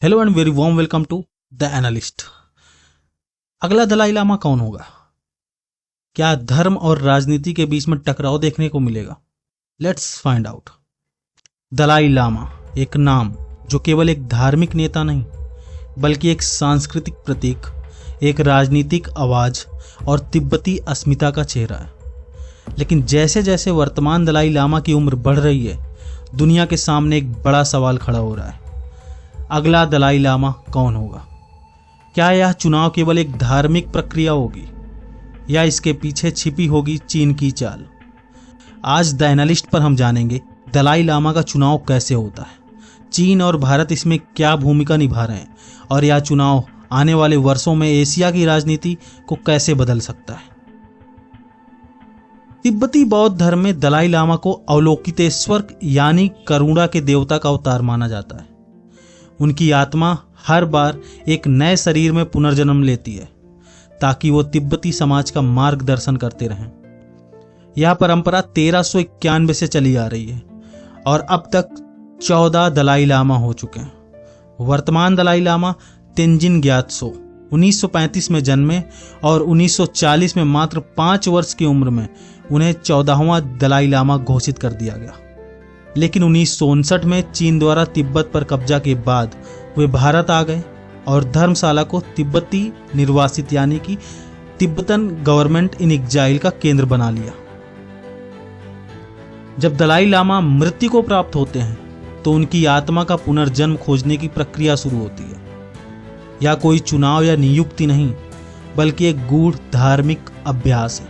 Hello and very warm welcome to the analyst. अगला दलाई लामा कौन होगा? क्या धर्म और राजनीति के बीच में टकराव देखने को मिलेगा? Let's find out. Dalai Lama एक नाम जो केवल एक धार्मिक नेता नहीं बल्कि एक सांस्कृतिक प्रतीक, एक राजनीतिक आवाज और तिब्बती अस्मिता का चेहरा है। लेकिन जैसे जैसे वर्तमान दलाई लामा की उम्र बढ़ रही है, दुनिया के सामने एक बड़ा सवाल खड़ा हो रहा है। अगला दलाई लामा कौन होगा? क्या यह चुनाव केवल एक धार्मिक प्रक्रिया होगी या इसके पीछे छिपी होगी चीन की चाल? आज द एनालिस्ट पर हम जानेंगे दलाई लामा का चुनाव कैसे होता है, चीन और भारत इसमें क्या भूमिका निभा रहे हैं और यह चुनाव आने वाले वर्षों में एशिया की राजनीति को कैसे बदल सकता है। तिब्बती बौद्ध धर्म में दलाई लामा को अवलोकितेश्वर यानी करुणा के देवता का अवतार माना जाता है। उनकी आत्मा हर बार एक नए शरीर में पुनर्जन्म लेती है ताकि वो तिब्बती समाज का मार्गदर्शन करते रहें। यह परंपरा 1391 से चली आ रही है और अब तक 14 दलाई लामा हो चुके हैं। वर्तमान दलाई लामा तेंजिन ग्यात्सो 1935 में जन्मे और 1940 में मात्र 5 वर्ष की उम्र में उन्हें 14वां दलाई लामा घोषित कर दिया गया। लेकिन 1959 में चीन द्वारा तिब्बत पर कब्जा के बाद वे भारत आ गए और धर्मशाला को तिब्बती निर्वासित यानी कि तिब्बतन गवर्नमेंट इन एग्जाइल का केंद्र बना लिया। जब दलाई लामा मृत्यु को प्राप्त होते हैं तो उनकी आत्मा का पुनर्जन्म खोजने की प्रक्रिया शुरू होती है। यह कोई चुनाव या नियुक्ति नहीं बल्कि एक गूढ़ धार्मिक अभ्यास है।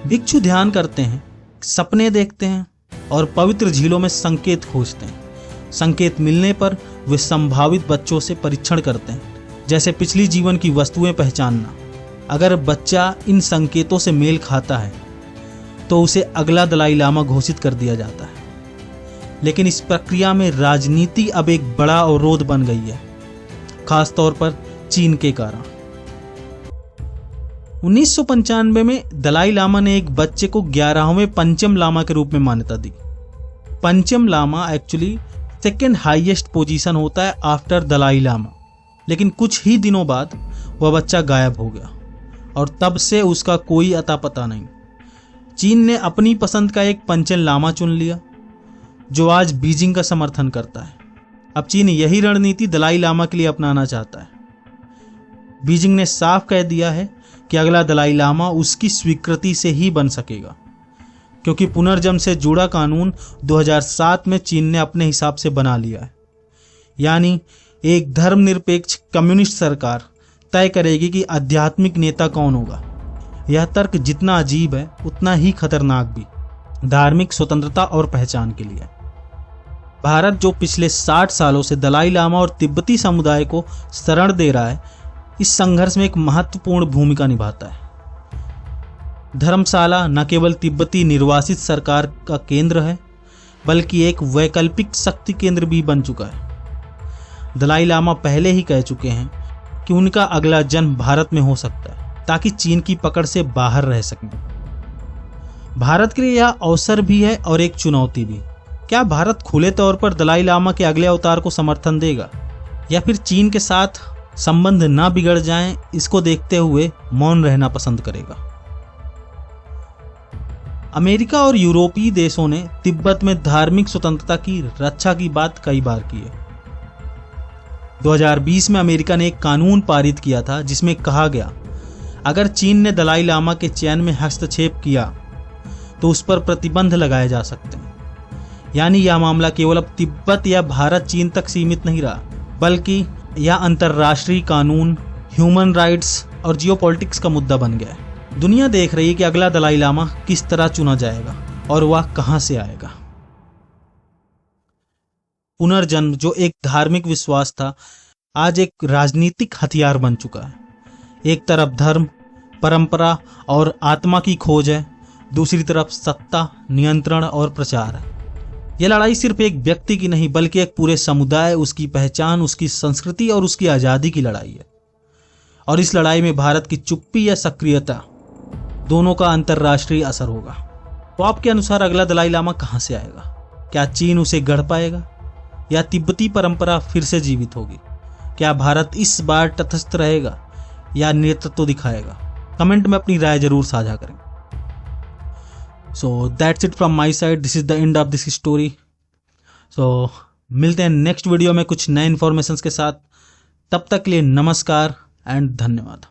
भिक्षु ध्यान करते हैं, सपने देखते हैं और पवित्र झीलों में संकेत खोजते हैं। संकेत मिलने पर वे संभावित बच्चों से परीक्षण करते हैं, जैसे पिछली जीवन की वस्तुएं पहचानना। अगर बच्चा इन संकेतों से मेल खाता है तो उसे अगला दलाई लामा घोषित कर दिया जाता है। लेकिन इस प्रक्रिया में राजनीति अब एक बड़ा अवरोध बन गई है, खासतौर पर चीन के कारण। 1995 में दलाई लामा ने एक बच्चे को 11वें पंचम लामा के रूप में मान्यता दी। Panchen Lama actually second highest position होता है आफ्टर दलाई लामा। लेकिन कुछ ही दिनों बाद वह बच्चा गायब हो गया और तब से उसका कोई अता पता नहीं। चीन ने अपनी पसंद का एक पंचम लामा चुन लिया जो आज बीजिंग का समर्थन करता है। अब चीन यही रणनीति दलाई लामा के लिए अपनाना चाहता है। बीजिंग ने साफ कह दिया है कि अगला दलाई लामा उसकी स्वीकृति से ही बन सकेगा, क्योंकि पुनर्जन्म से जुड़ा कानून 2007 में चीन ने अपने हिसाब से बना लिया है। यानी एक धर्मनिरपेक्ष कम्युनिस्ट सरकार तय करेगी कि आध्यात्मिक नेता कौन होगा। यह तर्क जितना अजीब है उतना ही खतरनाक भी धार्मिक स्वतंत्रता और पहचान के लिए। भारत जो पिछले 60 सालों से दलाई लामा और तिब्बती समुदाय को शरण दे रहा है, इस संघर्ष में एक महत्वपूर्ण भूमिका निभाता है। धर्मशाला न केवल तिब्बती निर्वासित सरकार का केंद्र है बल्कि एक वैकल्पिक शक्ति केंद्र भी बन चुका है। दलाई लामा पहले ही कह चुके हैं कि उनका अगला जन्म भारत में हो सकता है ताकि चीन की पकड़ से बाहर रह सकें। भारत के लिए यह अवसर भी है और एक चुनौती भी। क्या भारत खुले तौर पर दलाई लामा के अगले अवतार को समर्थन देगा या फिर चीन के साथ संबंध ना बिगड़ जाएं, इसको देखते हुए मौन रहना पसंद करेगा? अमेरिका और यूरोपीय देशों ने तिब्बत में धार्मिक स्वतंत्रता की रक्षा की बात कई बार की है। 2020 में अमेरिका ने एक कानून पारित किया था जिसमें कहा गया अगर चीन ने दलाई लामा के चयन में हस्तक्षेप किया तो उस पर प्रतिबंध लगाए जा सकते हैं। यानी यह मामला केवल अब तिब्बत या भारत चीन तक सीमित नहीं रहा बल्कि यह अंतर्राष्ट्रीय कानून, ह्यूमन राइट्स और जियोपॉलिटिक्स का मुद्दा बन गया है। दुनिया देख रही है कि अगला दलाई लामा किस तरह चुना जाएगा और वह कहां से आएगा। पुनर्जन्म जो एक धार्मिक विश्वास था, आज एक राजनीतिक हथियार बन चुका है। एक तरफ धर्म, परंपरा और आत्मा की खोज है, दूसरी तरफ सत्ता, नियंत्रण और प्रचार है। यह लड़ाई सिर्फ एक व्यक्ति की नहीं बल्कि एक पूरे समुदाय, उसकी पहचान, उसकी संस्कृति और उसकी आजादी की लड़ाई है। और इस लड़ाई में भारत की चुप्पी या सक्रियता दोनों का अंतर्राष्ट्रीय असर होगा। तो आपके अनुसार अगला दलाई लामा कहां से आएगा? क्या चीन उसे गढ़ पाएगा या तिब्बती परंपरा फिर से जीवित होगी? क्या भारत इस बार तटस्थ रहेगा या नेतृत्व दिखाएगा? कमेंट में अपनी राय जरूर साझा करें। So that's it from my side, this is the end of this story. So मिलते हैं नेक्स्ट वीडियो में कुछ नए इन्फॉर्मेशन के साथ। तब तक के लिए नमस्कार एंड धन्यवाद।